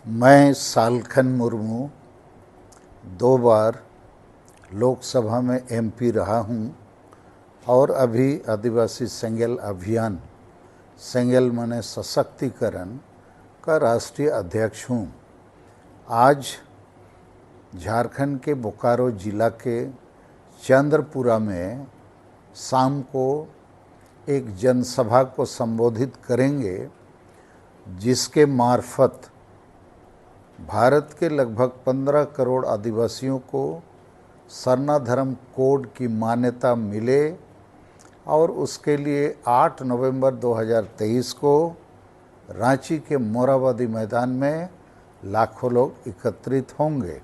मैं सालखन मुर्मू 2 बार लोकसभा में एमपी रहा हूं और अभी आदिवासी सेंगेल अभियान सेंगेल माने सशक्तिकरण का राष्ट्रीय अध्यक्ष हूं। आज झारखंड के बोकारो जिला के चंद्रपुरा में शाम को एक जनसभा को संबोधित करेंगे, जिसके मार्फत भारत के लगभग 15 करोड़ आदिवासियों को सरना-धर्म कोड की मान्यता मिले और उसके लिए 8 नवंबर 2023 को रांची के मोरहाबादी मैदान में लाखों लोग एकत्रित होंगे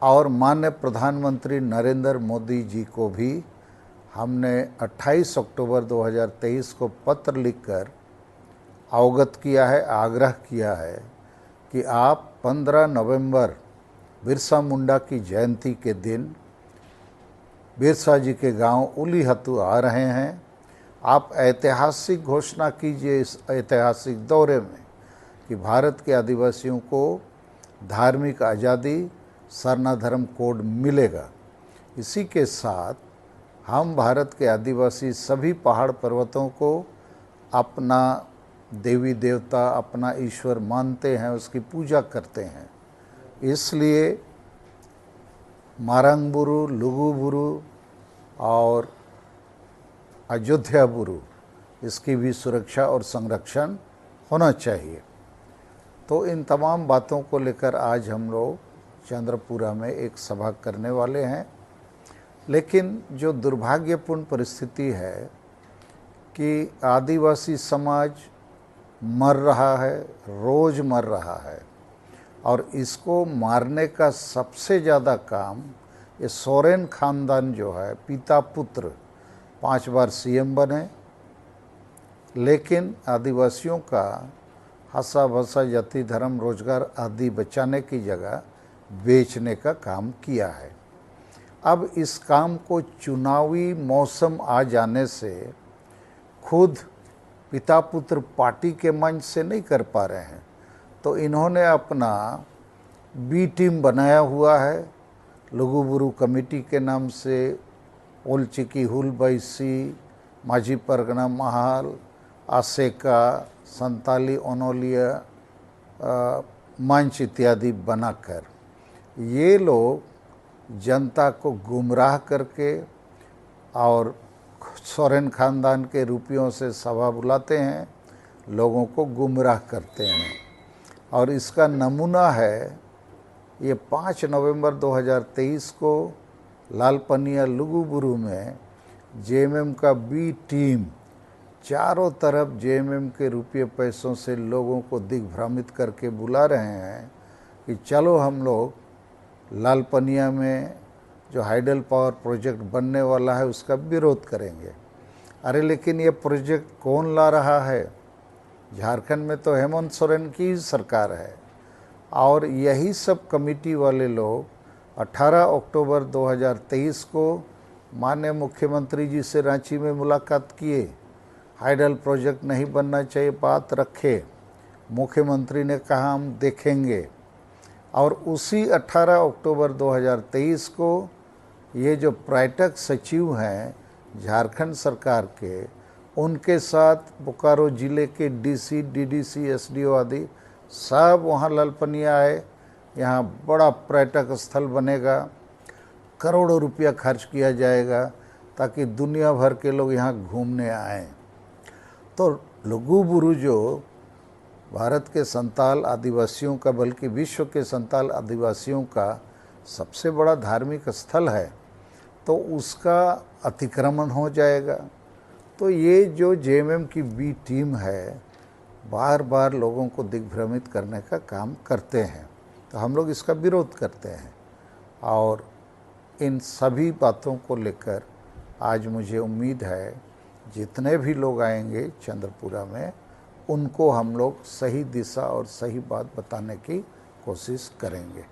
और माननीय प्रधानमंत्री नरेंद्र मोदी जी को भी हमने 28 अक्टूबर 2023 को पत्र लिखकर अवगत किया है, आग्रह किया है कि आप 15 नवंबर बिरसा मुंडा की जयंती के दिन बिरसा जी के गांव उलीहतू आ रहे हैं। आप ऐतिहासिक घोषणा कीजिए इस ऐतिहासिक दौरे में कि भारत के आदिवासियों को धार्मिक आज़ादी, सरना धर्म कोड मिलेगा। इसी के साथ हम भारत के आदिवासी सभी पहाड़ पर्वतों को अपना देवी देवता, अपना ईश्वर मानते हैं, उसकी पूजा करते हैं। इसलिए मारंगबुरु, लुगुबुरु और अयोध्याबुरु इसकी भी सुरक्षा और संरक्षण होना चाहिए। तो इन तमाम बातों को लेकर आज हम लोग चंद्रपुरा में एक सभा करने वाले हैं। लेकिन जो दुर्भाग्यपूर्ण परिस्थिति है कि आदिवासी समाज मर रहा है, रोज़ मर रहा है और इसको मारने का सबसे ज़्यादा काम ये सोरेन खानदान जो है, पिता पुत्र 5 बार सीएम बने, लेकिन आदिवासियों का हंसा भसा जाति धर्म रोजगार आदि बचाने की जगह बेचने का काम किया है। अब इस काम को चुनावी मौसम आ जाने से खुद पिता पुत्र पार्टी के मंच से नहीं कर पा रहे हैं, तो इन्होंने अपना बी टीम बनाया हुआ है लुगुबुरु कमेटी के नाम से। ओलचिकी हुलबैसी, माझी परगना महाल, आसेका, संताली ओनोलिया मंच इत्यादि बनाकर ये लोग जनता को गुमराह करके और सोरेन खानदान के रुपयों से सभा बुलाते हैं, लोगों को गुमराह करते हैं। और इसका नमूना है ये 5 नवंबर 2023 को लालपनिया लुगुबुरु में जेएमएम का बी टीम चारों तरफ जेएमएम के रुपये पैसों से लोगों को दिग्भ्रमित करके बुला रहे हैं कि चलो हम लोग लालपनिया में जो हाइडल पावर प्रोजेक्ट बनने वाला है उसका विरोध करेंगे। अरे लेकिन ये प्रोजेक्ट कौन ला रहा है? झारखंड में तो हेमंत सोरेन की सरकार है और यही सब कमेटी वाले लोग 18 अक्टूबर 2023 को माननीय मुख्यमंत्री जी से रांची में मुलाकात किए। हाइडल प्रोजेक्ट नहीं बनना चाहिए, बात रखे। मुख्यमंत्री ने कहा हम देखेंगे और उसी 18 अक्टूबर 2023 को ये जो पर्यटक सचिव हैं झारखंड सरकार के, उनके साथ बोकारो जिले के डीसी, डीडीसी, एसडीओ आदि सब वहाँ लालपनिया आए। यहाँ बड़ा पर्यटक स्थल बनेगा, करोड़ों रुपया खर्च किया जाएगा ताकि दुनिया भर के लोग यहाँ घूमने आएँ। तो लुगुबुरु जो भारत के संताल आदिवासियों का, बल्कि विश्व के संताल आदिवासियों का सबसे बड़ा धार्मिक स्थल है, तो उसका अतिक्रमण हो जाएगा। तो ये जो जेएमएम की बी टीम है बार बार लोगों को दिग्भ्रमित करने का काम करते हैं, तो हम लोग इसका विरोध करते हैं। और इन सभी बातों को लेकर आज मुझे उम्मीद है जितने भी लोग आएंगे चंद्रपुरा में, उनको हम लोग सही दिशा और सही बात बताने की कोशिश करेंगे।